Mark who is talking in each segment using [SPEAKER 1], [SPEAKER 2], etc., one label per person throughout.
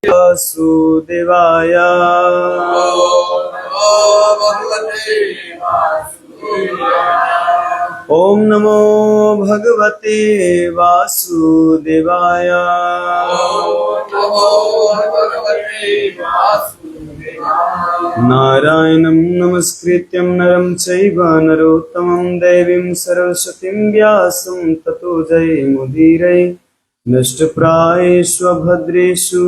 [SPEAKER 1] वासुदेवाय। ओम नमो भगवते वासुदेवाय। नारायणं नमस्कृत्यं नरं चैव नरोत्तमं देवीं सरस्वतीं व्यासं ततो जयमुदीरये। नष्टप्रायेषु भद्रेषु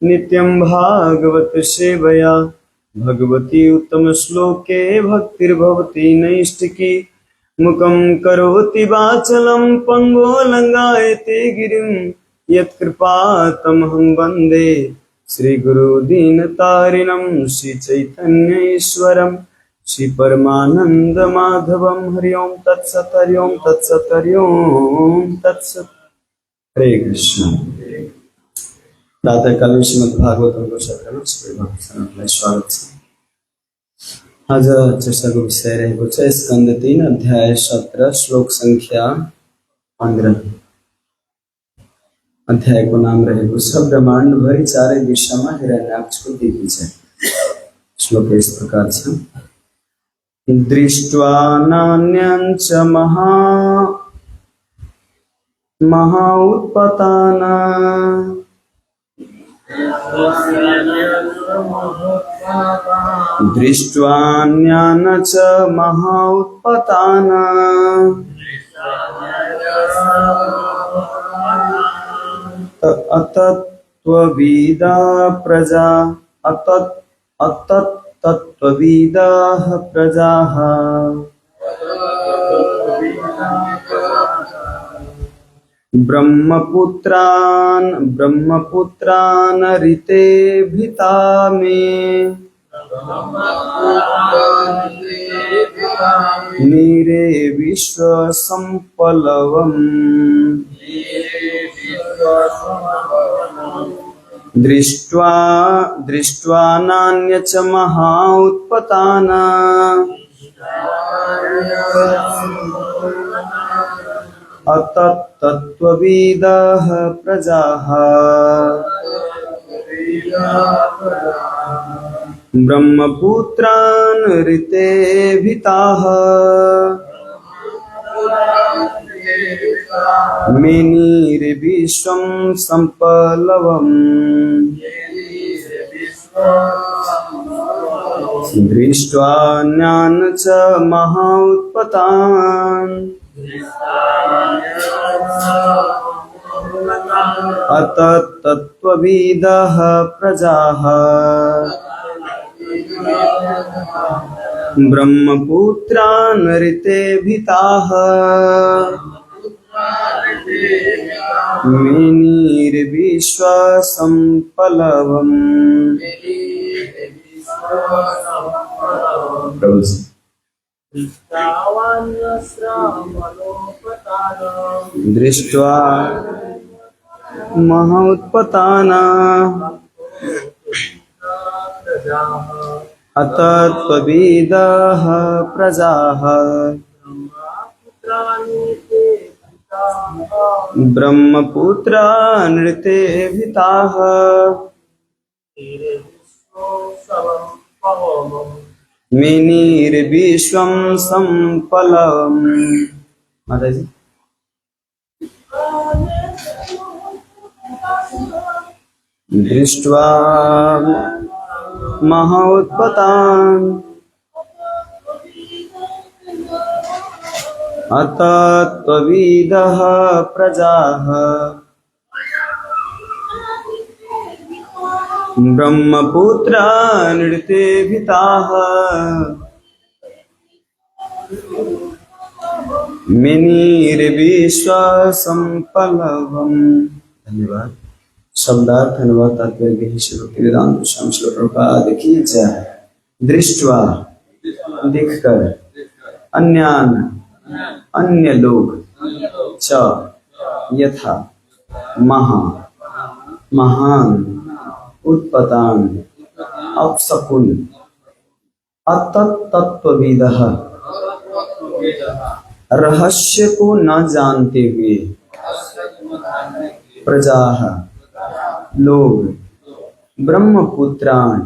[SPEAKER 1] नित्यं भागवत सेवया भगवती उत्तमश्लोके भक्तिर्भवति नैष्टिकी। मुखं करोति वाचलं पङ्गो लङ्घयते गिरिं यत्कृपातमहं वन्दे श्रीगुरुदीनतारिणं श्रीचैतन्येश्वरं श्रीपरमानन्दमाधवं। हरि ओं तत्सत् हरि ओं तत्सत् हरि ओं तत्सत्। हरे कृष्ण। प्रातःकाल श्रीमद् भागवतम को स्वागत है। आज चर्चा को विषय रहेको छ स्कन्द 3 अध्याय 17 श्लोक संख्या 15। अध्याय को नाम रहेको छ ब्रह्माण्ड भरि चारै दिशामा हिरण्याक्षको दीपी छ। श्लोक इस प्रकार छ। दृष्ट्वा नान्यञ्च महाउत्पताना दृष्ट्वान्यान च महाउत्पताना अतत्त्वविदाः प्रजाः ब्रह्मपुत्रान् ऋते भिता मे नीरे विश्वसम्पलवम्। दृष्ट्वा नान्यच महाउत्पताना अतत्त्वविदाः प्रजाः ब्रह्मपुत्रान् ऋते भिताः मेनिर्विश्वं सम्पलवम्। दृष्ट्वान्यान् च महाउत्पतान् अतत्त्वविदाः प्रजाः ब्रह्मपुत्रान् ऋते भिताः मेनिर्विश्वसम्पलवम्। दृष्ट्वा महाउत्पताना अतत्त्वविदाः प्रजाः ब्रह्मपुत्रान् ऋते भिताः मेनिर्विश्वं सम्पलवम्। माताजी दृष्ट्वा महाउत्पतान् अतत्त्वविदाः प्रजाः ब्रह्मपुत्रान् ऋते भिताः मेनिर्विश्वसम्पलवम्। धन्यवाद। शब्दार्थ अनुवाद तात्पर्य श्री भक्तिवेदांत स्वामी श्री प्रभुपाद की जय। दृष्ट्वा देखकर, अन्यान अन्य लोग, च यथा महान उत्पतान अपसकुन अतत्त्वविदः रहस्य को न जानते हुए प्रजा लोग ब्रह्मपुत्रान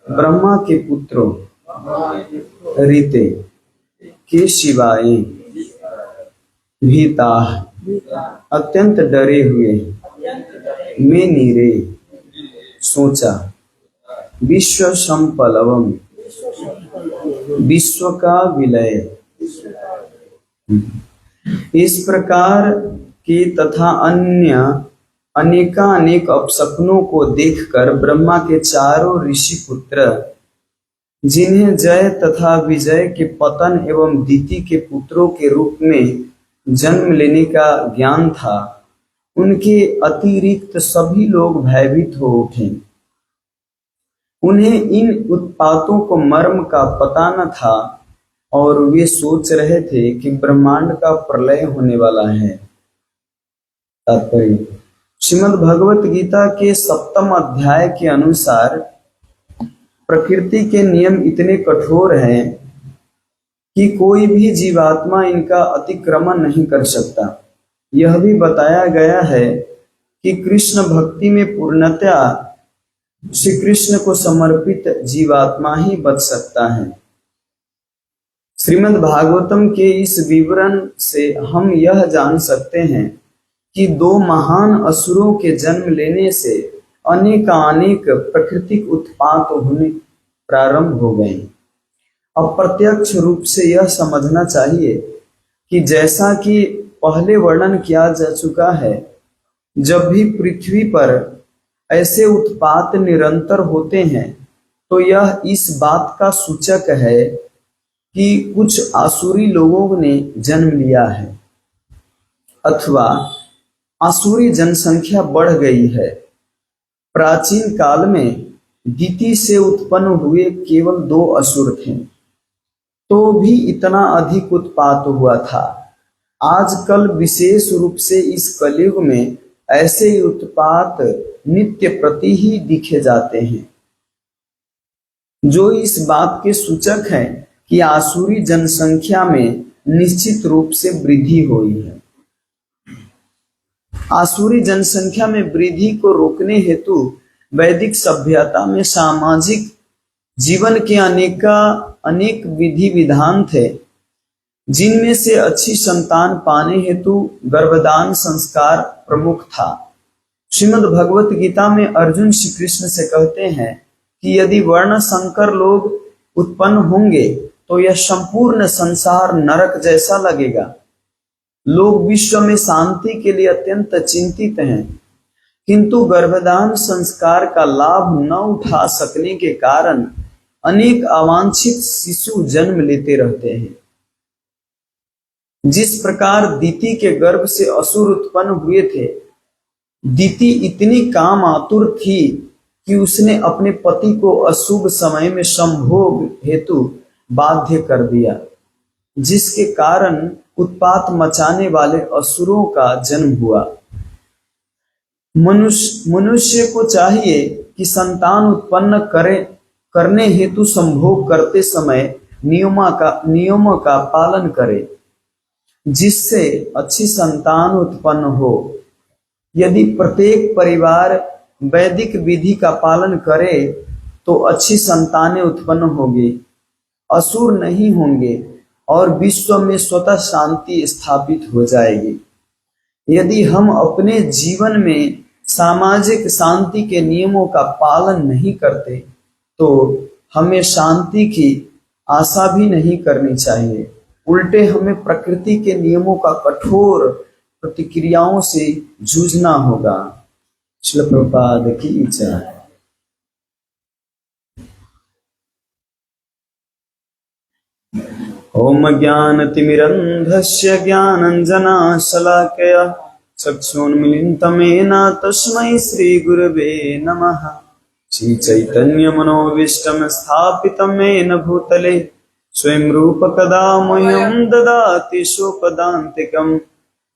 [SPEAKER 1] ब्रह्मा के पुत्रों रीते के शिवाय भीता अत्यंत डरे हुए मैं नीरे सोचा विश्व संपलवम विश्व का विलय इस प्रकार की तथा अन्य अनेकानेक अपसपनों को देखकर ब्रह्मा के चारों ऋषि पुत्र जिन्हें जय तथा विजय के पतन एवं दिति के पुत्रों के रूप में जन्म लेने का ज्ञान था, उनके अतिरिक्त सभी लोग भयभीत हो उठे। उन्हें इन उत्पातों को मर्म का पता न था और वे सोच रहे थे कि ब्रह्मांड का प्रलय होने वाला है। तात्पर्य श्रीमद् भगवत गीता के 7वें अध्याय के अनुसार प्रकृति के नियम इतने कठोर हैं कि कोई भी जीवात्मा इनका अतिक्रमण नहीं कर सकता। यह भी बताया गया है कि कृष्ण भक्ति में पूर्णतया श्री कृष्ण को समर्पित जीवात्मा ही बच सकता है। श्रीमद् भागवतम के इस विवरण से हम यह जान सकते हैं कि दो महान असुरों के जन्म लेने से अनेकानेक प्राकृतिक उत्पात होने प्रारंभ हो गए। अप्रत्यक्ष रूप से यह समझना चाहिए कि जैसा कि पहले वर्णन किया जा चुका है, जब भी पृथ्वी पर ऐसे उत्पात निरंतर होते हैं तो यह इस बात का सूचक है कि कुछ आसुरी लोगों ने जन्म लिया है अथवा आसुरी जनसंख्या बढ़ गई है। प्राचीन काल में दिति से उत्पन्न हुए केवल 2 असुर थे, तो भी इतना अधिक उत्पात हुआ था। आजकल विशेष रूप से इस कलयुग में ऐसे उत्पात नित्य प्रति ही दिखे जाते हैं, जो इस बात के सूचक है कि आसुरी जनसंख्या में निश्चित रूप से वृद्धि हुई है। आसुरी जनसंख्या में वृद्धि को रोकने हेतु वैदिक सभ्यता में सामाजिक जीवन के अनेक विधि विधान थे, जिनमें से अच्छी संतान पाने हेतु गर्भदान संस्कार प्रमुख था। श्रीमद् भगवत गीता में अर्जुन श्री कृष्ण से कहते हैं कि यदि वर्ण संकर लोग उत्पन्न होंगे तो यह संपूर्ण संसार नरक जैसा लगेगा। लोग विश्व में शांति के लिए अत्यंत चिंतित हैं, किंतु गर्भदान संस्कार का लाभ न उठा सकने के कारण अनेक अवांछित शिशु जन्म लेते रहते हैं। जिस प्रकार दिति के गर्भ से असुर उत्पन्न हुए थे, दिति इतनी काम आतुर थी कि उसने अपने पति को अशुभ समय में संभोग हेतु बाध्य कर दिया, जिसके कारण उत्पात मचाने वाले असुरों का जन्म हुआ। मनुष्य को चाहिए कि संतान उत्पन्न करने हेतु संभोग करते समय नियमों का पालन करे, जिससे अच्छी संतान उत्पन्न हो। यदि प्रत्येक परिवार वैदिक विधि का पालन करे तो अच्छी संतानें उत्पन्न होगी, असुर नहीं होंगे और विश्व में स्वतः शांति स्थापित हो जाएगी। यदि हम अपने जीवन में सामाजिक शांति के नियमों का पालन नहीं करते तो हमें शांति की आशा भी नहीं करनी चाहिए। उल्टे हमें प्रकृति के नियमों का कठोर प्रतिक्रियाओं से जूझना होगा। श्रील प्रभुपाद की जय। ओम ज्ञानतिमिरन्धस्य ज्ञानञ्जनशलाकया चक्षुन्मीलितं येन तस्मै श्रीगुरवे नमः। श्रीचैतन्यमनोभीष्टं स्थापितं येन भूतले स्वयं रूप कदा मह्यं ददाति स्वपदान्तिकम्।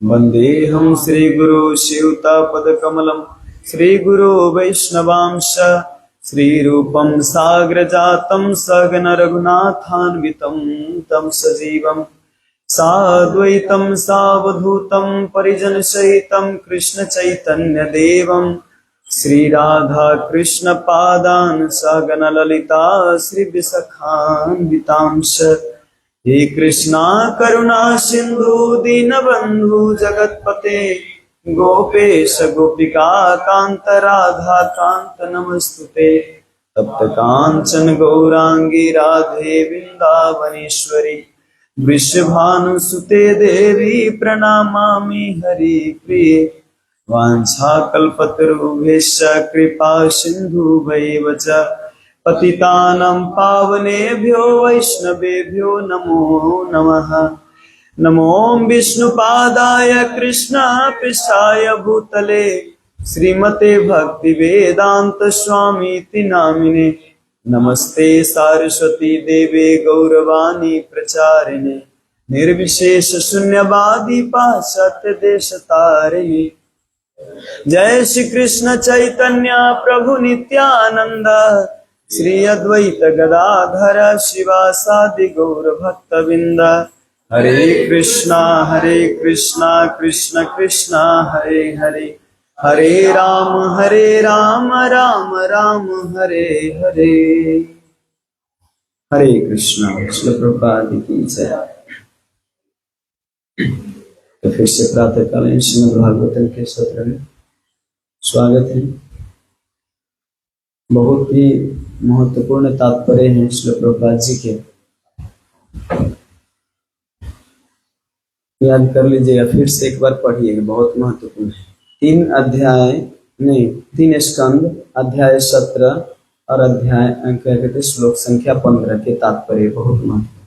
[SPEAKER 1] वन्देऽहं श्रीगुरो शिवतापदकमलं श्रीगुरो वैष्णवांश श्रीरूपं साग्रजातं सगन रघुनाथान्वितं तं सजीवं साद्वैतं सावधूतं परिजनसहितं कृष्ण चैतन्य देवं श्री राधा कृष्ण पादान सगन ललिता श्री विसखान्वितांश। हे कृष्णा करुणा सिंधु दीनबंधु जगतपते गोपेश गोपिका कांत राधा कांत नमस्तुते। तप्त कांचन गौरांगी राधे वृंदावनेश्वरी वृषभानुसुते देवी प्रणमामि हरिप्रिये। वाञ्छाकल्पतरुभ्यश्च कृपा सिन्धुभैव च पतितानां पावनेभ्यो वैष्णवेभ्यो नमो नमः। नमो विष्णुपादाय कृष्णपृष्ठाय भूतले श्रीमते भक्तिवेदांत स्वामीति नामिने। नमस्ते सारस्वती देवे गौरवाणी प्रचारिणे निर्विशेष शून्यवादी पाश्चात्य देश तारिणे। जय श्री कृष्ण चैतन्य प्रभु नित्यानंद श्री अद्वैत गदाधर शिवासादि गौर भक्तविंद। हरे कृष्णा कृष्ण कृष्ण हरे हरे हरे राम राम राम हरे हरे। हरे कृष्णा। श्रील प्रभुपाद की जय। तो फिर से प्रातःकालीन श्रीमद् भागवतम के सत्र में स्वागत है। बहुत ही महत्वपूर्ण तात्पर्य है श्रील प्रभुपाद जी के, याद कर लीजिएगा, फिर से एक बार पढ़िएगा, बहुत महत्वपूर्ण है। 3 अध्याय नहीं 3 स्कंद, अध्याय 17 और अध्याय क्या कहते श्लोक संख्या 15 के तात्पर्य बहुत महत्वपूर्ण।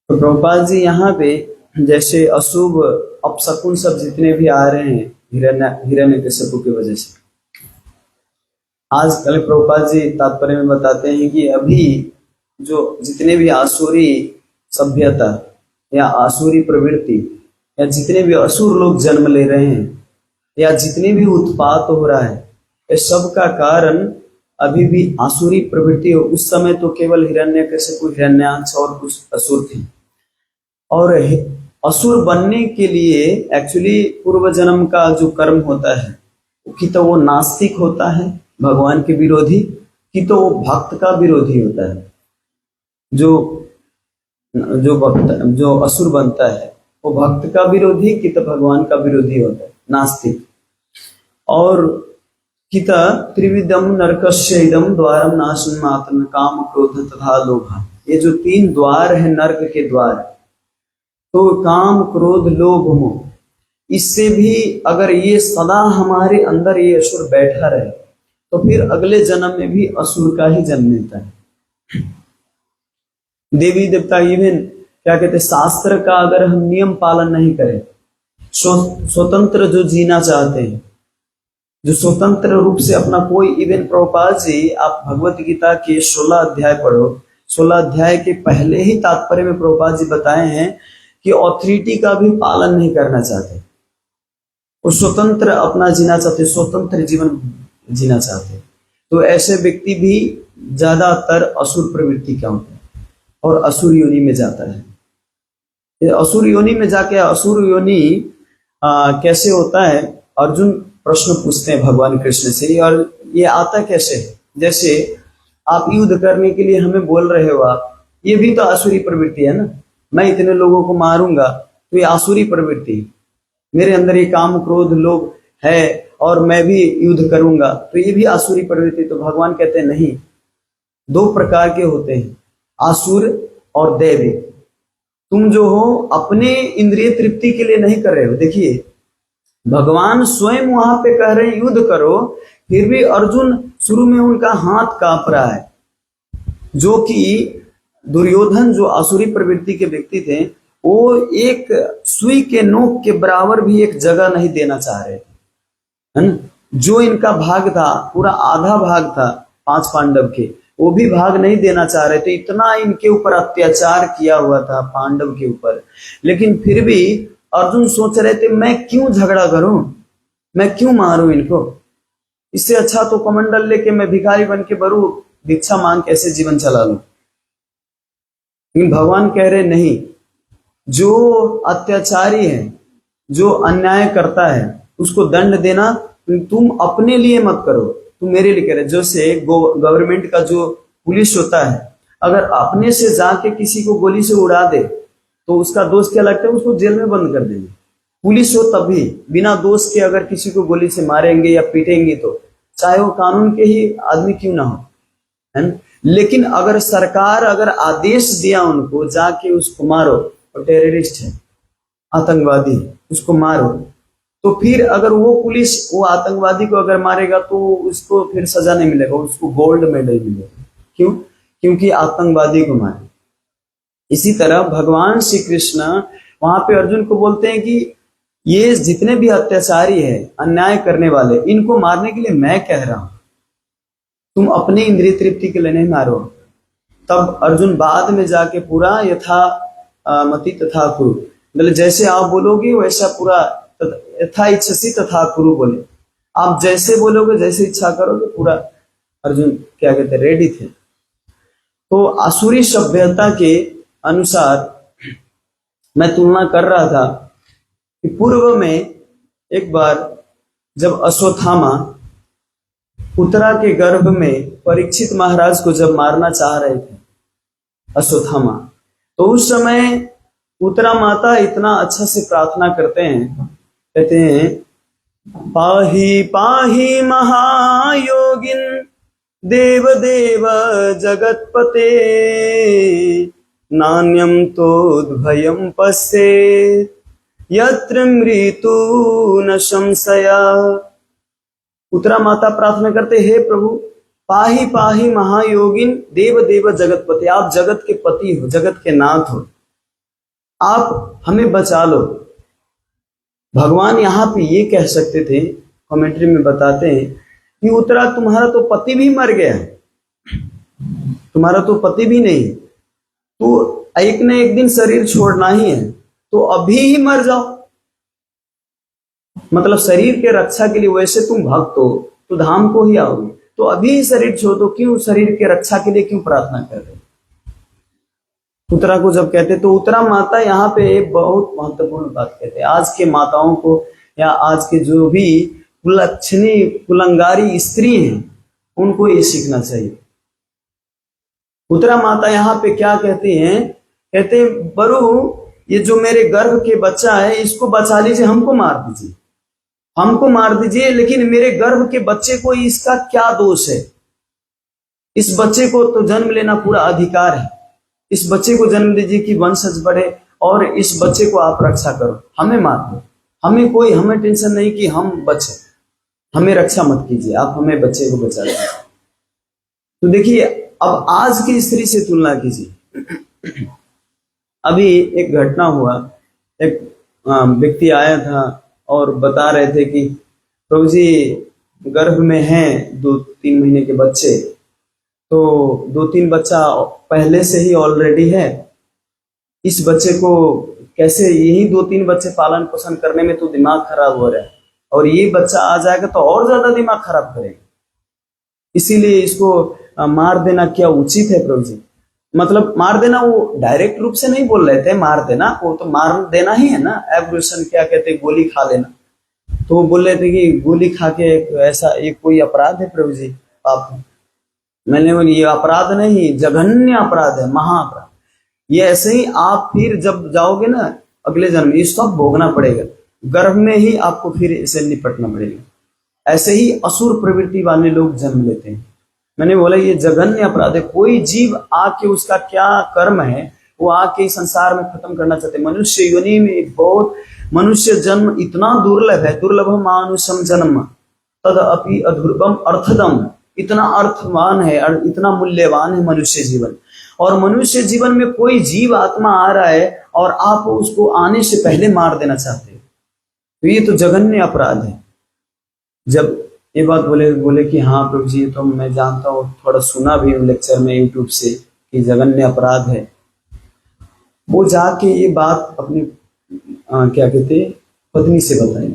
[SPEAKER 1] तो प्रभुपाद जी यहाँ पे जैसे अशुभ अपशकुन सब जितने भी आ रहे हैं हिरण्यकशिपु की वजह से, आज कल प्रभुपाद जी तात्पर्य में बताते हैं कि अभी जो जितने भी आसुरी सभ्यता या आसुरी प्रवृत्ति या जितने भी असुर लोग जन्म ले रहे हैं या जितने भी उत्पात हो रहा है, ये सब का कारण अभी भी आसुरी प्रवृत्ति हो। उस समय तो केवल हिरण्यकशिपु हिरण्याक्ष और कुछ असुर थे, और असुर बनने के लिए एक्चुअली पूर्व जन्म का जो कर्म होता है कि तो वो नास्तिक होता है, भगवान के विरोधी, कि तो वो भक्त का विरोधी होता है। जो असुर बनता है वो भक्त का विरोधी कि तो भगवान का विरोधी होता है, नास्तिक। और कित त्रिविधम नरकस्य इदम द्वारम नाशनम आत्म काम क्रोध तथा लोभ। ये जो 3 द्वार है नरक के द्वार, तो काम क्रोध लोभ मोह, इससे भी अगर ये सदा हमारे अंदर ये असुर बैठा रहे तो फिर अगले जन्म में भी असुर का ही जन्म मिलता है। देवी देवता इवन क्या कहते शास्त्र का अगर हम नियम पालन नहीं करें, स्वतंत्र जो जीना चाहते हैं, जो स्वतंत्र रूप से अपना कोई इवन प्रभुपाद जी, आप भगवत गीता के 16 अध्याय पढ़ो, 16 अध्याय के पहले ही तात्पर्य में प्रभुपाद जी बताए हैं कि ऑथोरिटी का भी पालन नहीं करना चाहते, वो स्वतंत्र अपना जीना चाहते, स्वतंत्र जीवन जीना चाहते। तो ऐसे व्यक्ति भी ज्यादातर असुर प्रवृत्ति का होता है और असुर योनि में जाता है। असुर योनि में जाके असुर योनि कैसे होता है, अर्जुन प्रश्न पूछते हैं भगवान कृष्ण से, और ये आता कैसे है? जैसे आप युद्ध करने के लिए हमें बोल रहे हो, आप ये भी तो आसुरी प्रवृत्ति है ना, मैं इतने लोगों को मारूंगा तो ये आसुरी प्रवृत्ति, मेरे अंदर ये काम क्रोध लोभ है और मैं भी युद्ध करूंगा तो ये भी आसुरी प्रवृत्ति। तो भगवान कहते हैं नहीं, 2 प्रकार के होते हैं, आसुर और दैवी। तुम जो हो अपने इंद्रिय तृप्ति के लिए नहीं कर रहे हो। देखिए भगवान स्वयं वहां पे कह रहे हैं युद्ध करो, फिर भी अर्जुन शुरू में उनका हाथ कांप रहा है, जो कि दुर्योधन जो आसुरी प्रवृत्ति के व्यक्ति थे, वो एक सुई के नोक के बराबर भी एक जगह नहीं देना चाह रहे थे, है ना। जो इनका भाग था, पूरा आधा भाग था 5 पांडव के, वो भी भाग नहीं देना चाह रहे थे। इतना इनके ऊपर अत्याचार किया हुआ था पांडव के ऊपर, लेकिन फिर भी अर्जुन सोच रहे थे मैं क्यों झगड़ा करूं, मैं क्यों मारूं इनको, इससे अच्छा तो कमंडल लेके मैं भिखारी बन के बरू, भिक्षा मांग कैसे जीवन चला लूं। लेकिन भगवान कह रहे नहीं, जो अत्याचारी है, जो अन्याय करता है, उसको दंड देना तुम अपने लिए मत करो, तुम मेरे लिए करे। जैसे गवर्नमेंट का जो पुलिस होता है, अगर अपने से जाके किसी को गोली से उड़ा दे तो उसका दोष क्या लगता है, उसको जेल में बंद कर देंगे। पुलिस हो तब भी बिना दोष के अगर किसी को गोली से मारेंगे या पीटेंगे, तो चाहे वो कानून के ही आदमी क्यों ना हो, है ना। लेकिन अगर सरकार अगर आदेश दिया उनको जाके उसको मारो, और टेररिस्ट है, आतंकवादी, उसको मारो, तो फिर अगर वो पुलिस वो आतंकवादी को अगर मारेगा तो उसको फिर सजा नहीं मिलेगा, उसको गोल्ड मेडल मिलेगा। क्यों? क्योंकि आतंकवादी को मारे। इसी तरह भगवान श्री कृष्ण वहां पे अर्जुन को बोलते हैं कि ये जितने भी अत्याचारी है, अन्याय करने वाले, इनको मारने के लिए मैं कह रहा हूं, तुम अपने इंद्रिय तृप्ति के लिए नहीं मारो। तब अर्जुन बाद में जाके पूरा यथा मति तथा कुरु, मतलब जैसे आप बोलोगे वैसा पूरा, यथा इच्छसी तथा कुरु बोले, आप जैसे बोलोगे जैसे इच्छा करोगे, पूरा अर्जुन क्या कहते हैं, रेडी थे। तो आसुरी सभ्यता के अनुसार मैं तुलना कर रहा था कि पूर्व में एक बार जब अश्वत्थामा उत्तरा के गर्भ में परीक्षित महाराज को जब मारना चाह रहे थे अश्वत्थामा, तो उस समय उत्तरा माता इतना अच्छा से प्रार्थना करते हैं, कहते हैं पाहि पाहि महायोगिन देव देव जगतपते नान्यम तोद्भयं पश्येत् यत्र मृत्यु न संशया। उत्तरा माता प्रार्थना करते, हे प्रभु पाहि पाहि महायोगिन देव देव जगतपते, आप जगत के पति हो, जगत के नाथ हो, आप हमें बचा लो। भगवान यहाँ पे ये कह सकते थे, कमेंट्री में बताते हैं कि उत्तरा तुम्हारा तो पति भी मर गया है, तुम्हारा तो पति भी नहीं, तो एक न एक दिन शरीर छोड़ना ही है, तो अभी ही मर जाओ। मतलब शरीर के रक्षा के लिए, वैसे तुम भक्त हो तो धाम को ही आओगे, तो अभी ही शरीर छोड़ दो, क्यों शरीर के रक्षा के लिए क्यों प्रार्थना कर रहे? उत्तरा को जब कहते, तो उत्तरा माता यहाँ पे एक बहुत महत्वपूर्ण बात कहते हैं। आज के माताओं को या आज के जो भी कुलक्षणी कुलंगारी स्त्री हैं, उनको ये सीखना चाहिए। उत्तरा माता यहाँ पे क्या कहती हैं, कहते बरु ये जो मेरे गर्भ के बच्चा है इसको बचा लीजिए, हमको मार दीजिए, हमको मार दीजिए, लेकिन मेरे गर्भ के बच्चे को इसका क्या दोष है? इस बच्चे को तो जन्म लेना पूरा अधिकार है, इस बच्चे को जन्म दीजिए कि वंशज बढ़े, और इस बच्चे को आप रक्षा करो, हमें मार दो, हमें टेंशन नहीं कि हम बचे, हमें रक्षा मत कीजिए, आप हमें बच्चे को बचा दीजिए। तो देखिए अब आज की स्त्री से तुलना कीजिए। अभी एक घटना हुआ, एक व्यक्ति आया था और बता रहे थे कि प्रभु जी गर्भ में हैं 2-3 महीने के बच्चे, तो 2-3 बच्चा पहले से ही ऑलरेडी है, इस बच्चे को कैसे, यही 2-3 बच्चे पालन पोषण करने में तो दिमाग खराब हो रहा है, और ये बच्चा आ जाएगा तो और ज्यादा दिमाग खराब करेगा, इसीलिए इसको मार देना क्या उचित है प्रभु जी? मतलब मार देना, वो डायरेक्ट रूप से नहीं बोल रहे थे मार देना, वो तो मार देना ही है ना, एब्यूशन क्या कहते हैं, गोली खा लेना। तो वो बोल रहे थे कि गोली खा के ऐसा एक कोई अपराध है प्रभु जी, पाप है। मैंने बोली ये अपराध नहीं, जघन्य अपराध है, महाअपराध। ये ऐसे ही आप फिर जब जाओगे ना अगले जन्म, ये सब भोगना पड़ेगा, गर्भ में ही आपको फिर इसे निपटना पड़ेगा। ऐसे ही असुर प्रवृत्ति वाले लोग जन्म लेते हैं। मैंने बोला ये जघन्य अपराध है। कोई जीव आके उसका क्या कर्म है वो आके इस संसार में खत्म करना चाहते। मनुष्य योनि में बहुत, मनुष्य जन्म इतना दुर्लभ है, दुर्लभ मानुषम जन्म तद अपि अधुर्वम अर्थदम, इतना अर्थवान है और इतना मूल्यवान है मनुष्य जीवन। और मनुष्य जीवन में कोई जीव आत्मा आ रहा है और आप उसको आने से पहले मार देना चाहते हो, तो ये तो जघन्य अपराध है। जब ये बात बोले कि हाँ प्रभु जी तो मैं जानता हूँ, थोड़ा सुना भी हूँ लेक्चर में यूट्यूब से कि जघन्य अपराध है, वो जाके ये बात अपनी क्या कहते पत्नी से बताई,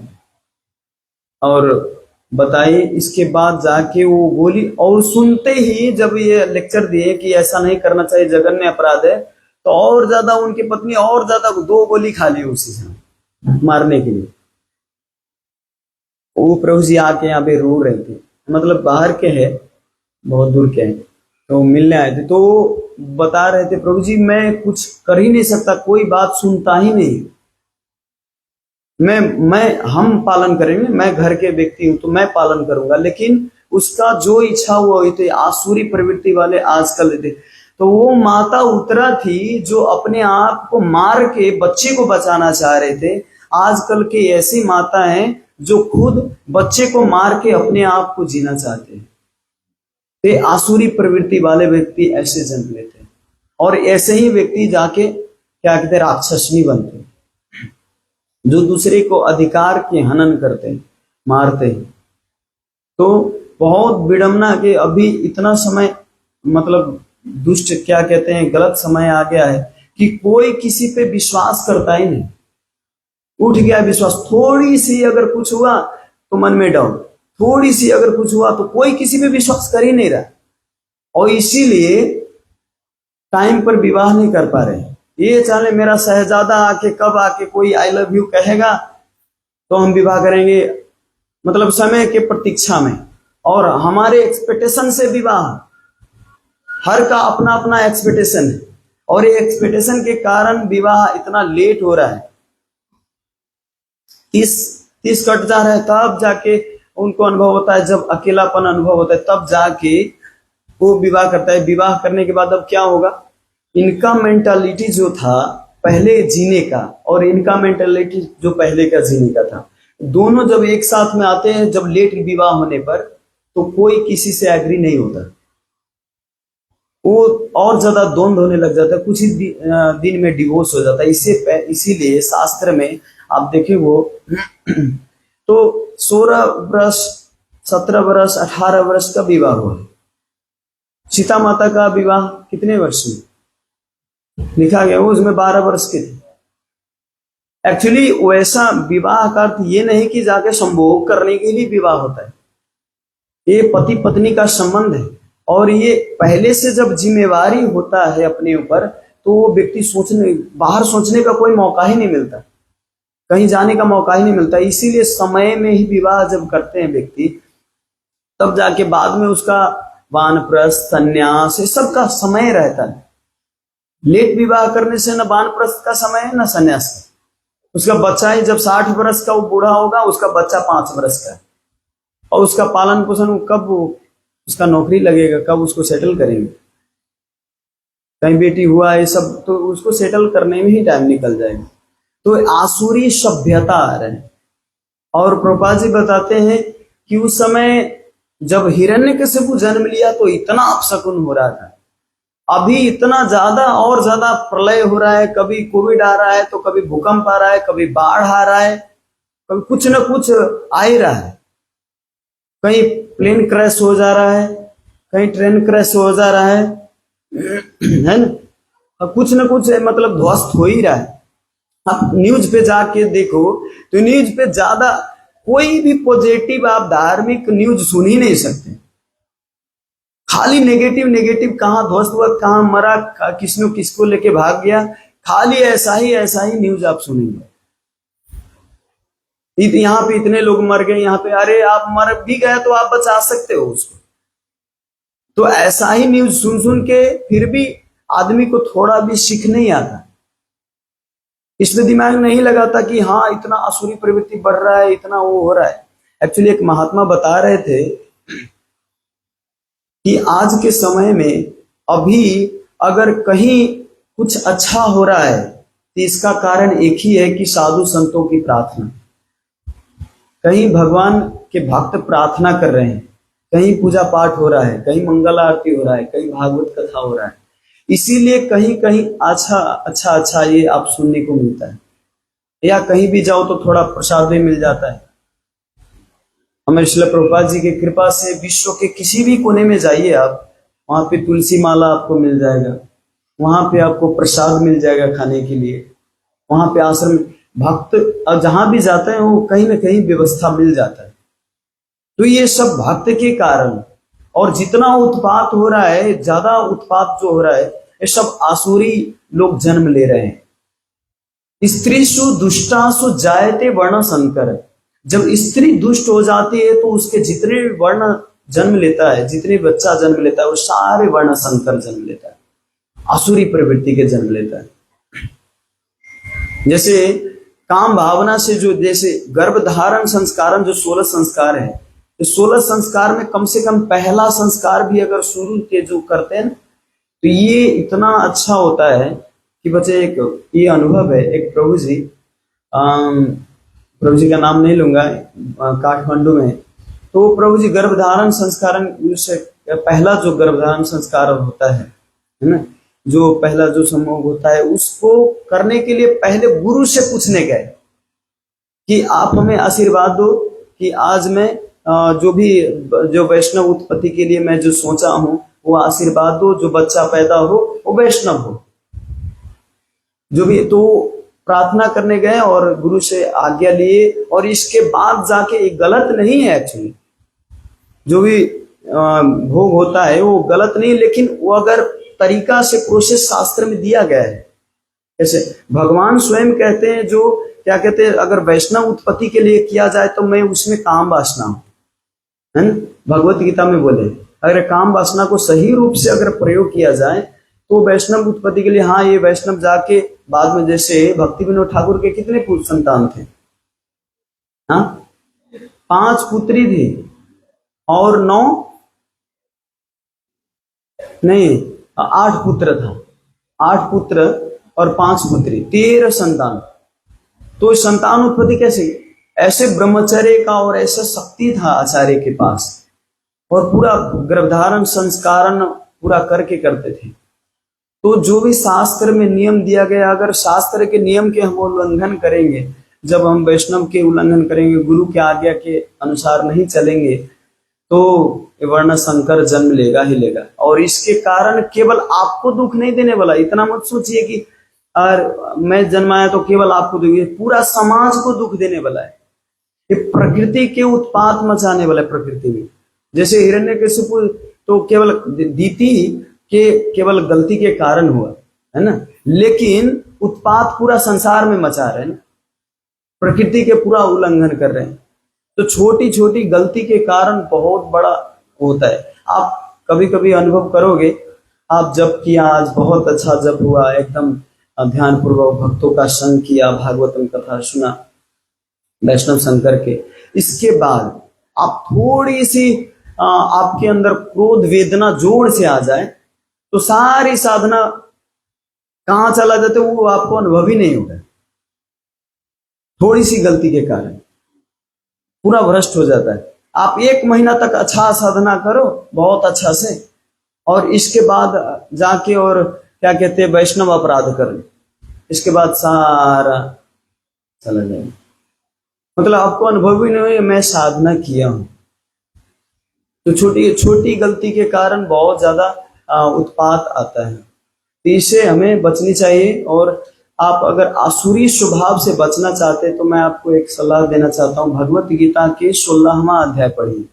[SPEAKER 1] और बताई, इसके बाद जाके वो बोली, और सुनते ही जब ये लेक्चर दिए कि ऐसा नहीं करना चाहिए, जघन्य अपराध है, तो और ज्यादा उनकी पत्नी और ज्यादा 2 गोली खा ली उसी समय मारने के लिए। वो प्रभु जी आके यहाँ पे रो रहे थे, मतलब बाहर के हैं, बहुत दूर के हैं, तो मिलने आए थे। तो बता रहे थे प्रभु जी मैं कुछ कर ही नहीं सकता, कोई बात सुनता ही नहीं, हम पालन करेंगे, मैं घर के व्यक्ति हूं तो मैं पालन करूंगा, लेकिन उसका जो इच्छा हुआ हुई थी, आसुरी प्रवृत्ति वाले आजकल थे। तो वो माता उतरा थी जो अपने आप को मार के बच्चे को बचाना चाह रहे थे। आजकल के ऐसी माता हैं जो खुद बच्चे को मार के अपने आप को जीना चाहते हैं। ते आसुरी प्रवृत्ति वाले व्यक्ति ऐसे जन्म लेते हैं, और ऐसे ही व्यक्ति जाके क्या कहते हैं, राक्षसनी बनते हैं, जो दूसरे को अधिकार के हनन करते हैं, मारते हैं। तो बहुत विडंबना के अभी इतना समय, मतलब दुष्ट क्या कहते हैं, गलत समय आ गया है कि कोई किसी पे विश्वास करता ही नहीं। उठ गया विश्वास, थोड़ी सी अगर कुछ हुआ तो मन में डाउट, थोड़ी सी अगर कुछ हुआ तो कोई किसी पे विश्वास कर ही नहीं रहा, और इसीलिए टाइम पर विवाह नहीं कर पा रहे। ये चाहे मेरा शहजादा आके कब आके कोई आई लव यू कहेगा तो हम विवाह करेंगे, मतलब समय के प्रतीक्षा में, और हमारे एक्सपेक्टेशन से विवाह, हर का अपना अपना एक्सपेक्टेशन है, और ये एक्सपेक्टेशन के कारण विवाह इतना लेट हो रहा है। 30 कट जा रहा है, तब जाके उनको अनुभव होता है, जब अकेलापन अनुभव होता है तब जाके वो विवाह करता है। विवाह करने के बाद अब क्या होगा, इनका मेंटालिटी जो था पहले जीने का, और इनका मेंटालिटी जो पहले का जीने का था, दोनों जब एक साथ में आते हैं, जब लेट विवाह होने पर, तो कोई किसी से एग्री नहीं होता, वो और ज्यादा द्वंद्व होने लग जाता है, कुछ ही दिन में डिवोर्स हो जाता है। इसीलिए शास्त्र में आप देखिए वो तो 16 वर्ष, 17 वर्ष, 18 वर्ष का विवाह हुआ। सीता माता का विवाह कितने वर्ष में लिखा गया, वो उसमें 12 वर्ष के थे। एक्चुअली वैसा विवाह का अर्थ ये नहीं कि जाके संभोग करने के लिए विवाह होता है, ये पति पत्नी का संबंध है, और ये पहले से जब जिम्मेवारी होता है अपने ऊपर, तो वो व्यक्ति बाहर सोचने का कोई मौका ही नहीं मिलता, कहीं जाने का मौका ही नहीं मिलता। इसीलिए समय में ही विवाह जब करते हैं व्यक्ति, तब जाके बाद में उसका वानप्रस्थ, संन्यास, ये सबका समय रहता है। लेट विवाह करने से न वानप्रस्थ का समय है न संन्यास का। उसका बच्चा ही जब 60 वर्ष का वो बूढ़ा होगा, उसका बच्चा 5 वर्ष का है, और उसका पालन पोषण कब, उसका नौकरी लगेगा, कब उसको सेटल करेंगे, कहीं बेटी हुआ ये सब, तो उसको सेटल करने में ही टाइम निकल जाएगा। तो आसुरी सभ्यता आ रहा है। और प्रभुपाद जी बताते हैं कि उस समय जब हिरण्यकशिपु जन्म लिया तो इतना अपशकुन हो रहा था, अभी इतना ज्यादा और ज्यादा प्रलय हो रहा है, कभी कोविड आ रहा है, तो कभी भूकंप आ रहा है, कभी बाढ़ आ रहा है, कभी कुछ न कुछ आ ही रहा है, कहीं प्लेन क्रैश हो जा रहा है, कहीं ट्रेन क्रैश हो जा रहा है ना, कुछ न कुछ मतलब ध्वस्त हो ही रहा है। आप न्यूज पे जाके देखो तो न्यूज पे ज्यादा कोई भी पॉजिटिव आप धार्मिक न्यूज सुन ही नहीं सकते, खाली नेगेटिव नेगेटिव, कहां ध्वस्त हुआ, कहां मरा, किसने किसको लेके भाग गया, खाली ऐसा ही न्यूज आप सुनेंगे। यहाँ पे इतने लोग मर गए, यहाँ पे, अरे आप मर भी गया तो आप बचा सकते हो उसको। तो ऐसा ही न्यूज सुन सुन के फिर भी आदमी को थोड़ा भी सीख नहीं आता, इसमें दिमाग नहीं लगाता कि हाँ इतना आसुरी प्रवृत्ति बढ़ रहा है, इतना वो हो रहा है। एक्चुअली एक महात्मा बता रहे थे कि आज के समय में अभी अगर कहीं कुछ अच्छा हो रहा है तो इसका कारण एक ही है कि साधु संतों की प्रार्थना, कहीं भगवान के भक्त प्रार्थना कर रहे हैं, कहीं पूजा पाठ हो रहा है, कहीं मंगल आरती हो रहा है, कहीं भागवत कथा हो रहा है, इसीलिए कहीं कहीं अच्छा ये आप सुनने को मिलता है। या कहीं भी जाओ तो थोड़ा प्रसाद भी मिल जाता है। हमें श्रील प्रभुपाद जी की कृपा से विश्व के किसी भी कोने में जाइए आप, वहां पे तुलसी माला आपको मिल जाएगा, वहां पे आपको प्रसाद मिल जाएगा खाने के लिए, वहां पे आश्रम भक्त जहां भी जाते हैं वो कहीं ना कहीं व्यवस्था मिल जाता है। तो ये सब भक्त के कारण, और जितना उत्पात हो रहा है, ज्यादा उत्पात जो हो रहा है, ये सब आसुरी लोग जन्म ले रहे हैं। स्त्रीषु दुष्टासु जायते वर्ण संकर, जब स्त्री दुष्ट हो जाती है तो उसके जितने वर्ण जन्म लेता है, जितने बच्चा जन्म लेता है, वो सारे वर्ण संकर जन्म लेता है, आसुरी प्रवृत्ति के जन्म लेता है। जैसे काम भावना से जो, जैसे गर्भधारण संस्कारन जो 16 संस्कार है, तो 16 संस्कार में कम से कम पहला संस्कार भी अगर शुरू के जो करते हैं तो ये इतना अच्छा होता है कि बच्चे, एक ये अनुभव है, एक प्रभु जी का नाम नहीं लूंगा, काठमांडू में, तो प्रभु जी गर्भधारण संस्कारन से पहला जो गर्भधारण संस्कार होता है ना, जो पहला जो समूह होता है, उसको करने के लिए पहले गुरु से पूछने गए कि आप हमें आशीर्वाद दो कि आज मैं जो वैष्णव उत्पत्ति के लिए मैं जो सोचा हूं वो आशीर्वाद दो, जो बच्चा पैदा हो वो वैष्णव हो, जो भी। तो प्रार्थना करने गए और गुरु से आज्ञा लिए, और इसके बाद जाके, ये गलत नहीं है एक्चुअली, जो भी भोग होता है वो गलत नहीं, लेकिन वो अगर तरीका से प्रोसेस शास्त्र में दिया गया है, जैसे भगवान स्वयं कहते हैं, जो क्या कहते हैं, अगर वैष्णव उत्पत्ति के लिए किया जाए तो मैं उसमें काम वासना हूं, है ना, भगवत गीता में बोले, अगर काम वासना को सही रूप से अगर प्रयोग किया जाए तो वैष्णव उत्पत्ति के लिए, हाँ, ये वैष्णव जाके बाद में, जैसे भक्ति विनोद ठाकुर के कितने पुत्र संतान थे, हाँ, 5 पुत्री थी और 9 नहीं 8 पुत्र था, 8 पुत्र और 5 पुत्री, 13 संतान। तो संतान उत्पत्ति कैसे, ऐसे ब्रह्मचर्य का और ऐसा शक्ति था आचार्य के पास, और पूरा गर्भधारण संस्कारन पूरा करके करते थे। तो जो भी शास्त्र में नियम दिया गया, अगर शास्त्र के नियम के हम उल्लंघन करेंगे, जब हम वैष्णव के उल्लंघन करेंगे, गुरु के आज्ञा के अनुसार नहीं चलेंगे, तो वर्ण संकर जन्म लेगा ही लेगा। और इसके कारण केवल आपको दुख नहीं देने वाला, इतना मत सोचिए कि और मैं जन्माया तो केवल आपको दुख, पूरा समाज को दुख देने वाला है। ये प्रकृति के उत्पात मचाने वाला है प्रकृति में। जैसे हिरण्यकशिपु तो केवल दीति के केवल गलती के कारण हुआ, है ना, लेकिन उत्पात पूरा संसार में मचा रहे हैं ना, प्रकृति के पूरा उल्लंघन कर रहे हैं। तो छोटी छोटी गलती के कारण बहुत बड़ा होता है। आप कभी कभी अनुभव करोगे, आप जब किया, आज बहुत अच्छा जब हुआ, एकदम ध्यान पूर्वक भक्तों का संग किया, भागवतम कथा सुना वैष्णव शंकर के, इसके बाद आप थोड़ी सी आपके अंदर क्रोध वेदना जोर से आ जाए तो सारी साधना कहां चला जाते वो आपको अनुभव ही नहीं होगा। थोड़ी सी गलती के कारण पूरा भ्रष्ट हो जाता है। आप 1 महीना तक अच्छा साधना करो बहुत अच्छा से, और इसके बाद जाके और क्या कहते हैं वैष्णव अपराध कर ले, इसके बाद सारा चला जाए, मतलब आपको अनुभव ही नहीं हुआ मैं साधना किया हूं। तो छोटी छोटी गलती के कारण बहुत ज्यादा उत्पात आता है, तो इससे हमें बचनी चाहिए। और आप अगर आसुरी स्वभाव से बचना चाहते हैं तो मैं आपको एक सलाह देना चाहता हूं, भगवत गीता के 16वां अध्याय पढ़िए।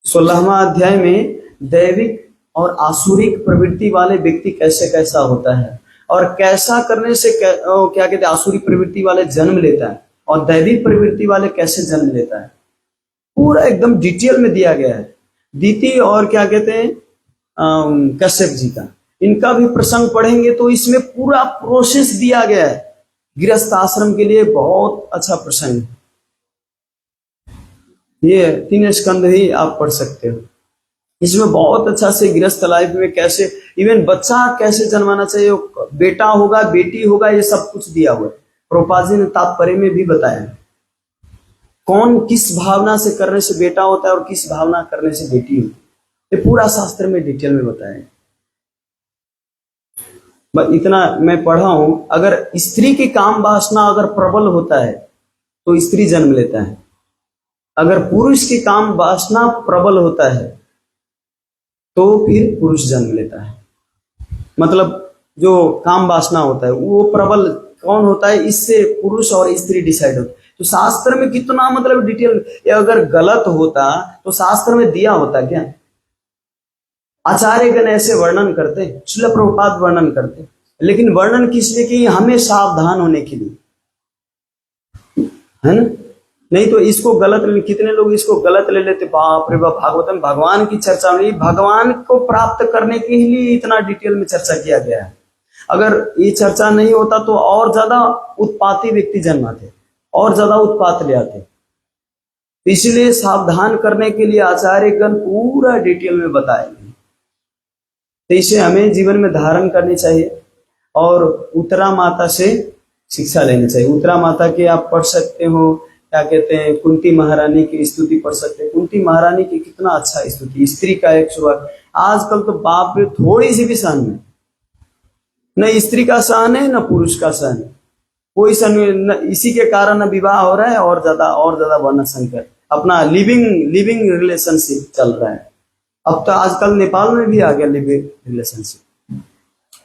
[SPEAKER 1] 16वां अध्याय में दैविक और आसुरिक प्रवृत्ति वाले व्यक्ति कैसे कैसा होता है, और कैसा करने से क्या कहते हैं आसुरी प्रवृत्ति वाले जन्म लेता है, और दैविक प्रवृत्ति वाले कैसे जन्म लेता है, पूरा एकदम डिटेल में दिया गया है। दीति और क्या कहते हैं कश्यप जी का, इनका भी प्रसंग पढ़ेंगे तो इसमें पूरा प्रोसेस दिया गया है। गृहस्थ आश्रम के लिए बहुत अच्छा प्रसंग है, ये 3 स्कंद ही आप पढ़ सकते हो। इसमें बहुत अच्छा से गृहस्थ लाइफ में कैसे, इवन बच्चा कैसे जन्माना चाहिए, बेटा होगा बेटी होगा, ये सब कुछ दिया हुआ है। प्रभुपाद जी ने तात्पर्य में भी बताया है कौन किस भावना से करने से बेटा होता है और किस भावना करने से बेटी होती है, ये पूरा शास्त्र में डिटेल में बताया है। इतना मैं पढ़ा हूं, अगर स्त्री की काम वासना अगर प्रबल होता है तो स्त्री जन्म लेता है, अगर पुरुष की काम वासना प्रबल होता है तो फिर पुरुष जन्म लेता है। मतलब जो काम वासना होता है वो प्रबल कौन होता है, इससे पुरुष और स्त्री डिसाइड होता है। तो शास्त्र में कितना मतलब डिटेल, अगर गलत होता तो शास्त्र में दिया होता क्या? आचार्यगण ऐसे वर्णन करते, श्रील प्रभुपाद वर्णन करते, लेकिन वर्णन किस लिए कि हमें सावधान होने के लिए, है ना। नहीं तो इसको गलत, कितने लोग इसको गलत ले लेते, बाप रे बाप भागवतम भगवान की चर्चा में, भगवान को प्राप्त करने के लिए इतना डिटेल में चर्चा किया गया है। अगर ये चर्चा नहीं होता तो और ज्यादा उत्पाती व्यक्ति जन्माते, और ज्यादा उत्पात ले आते। इसलिए सावधान करने के लिए आचार्यगण पूरा डिटेल में बताएंगे। तो इसे हमें जीवन में धारण करनी चाहिए और उत्तरा माता से शिक्षा लेनी चाहिए। उत्तरा माता के आप पढ़ सकते हो, क्या कहते हैं, कुंती महारानी की स्तुति पढ़ सकते हैं। कुंती महारानी की कितना अच्छा स्तुति, स्त्री का एक स्वभाव। आजकल तो बाप रे थोड़ी सी भी सहन नहीं, न स्त्री का सहन है न पुरुष का सहन है, कोई सहन। इसी के कारण विवाह हो रहा है और ज्यादा वर्ण संकर, अपना लिविंग रिलेशनशिप चल रहा है। अब तो आजकल नेपाल में भी आ गया लिविंग रिलेशनशिप,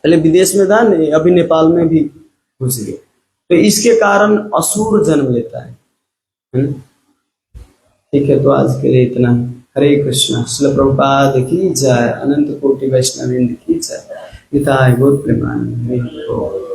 [SPEAKER 1] पहले विदेश में था, नहीं अभी नेपाल में भी घुस गए। तो इसके कारण असुर जन्म लेता है ना? ठीक है, तो आज के लिए इतना। हरे कृष्णा। श्रील प्रभुपाद की जय। अनंत कोटि वैष्णव की जय। पिता है गौर प्रेमानंद।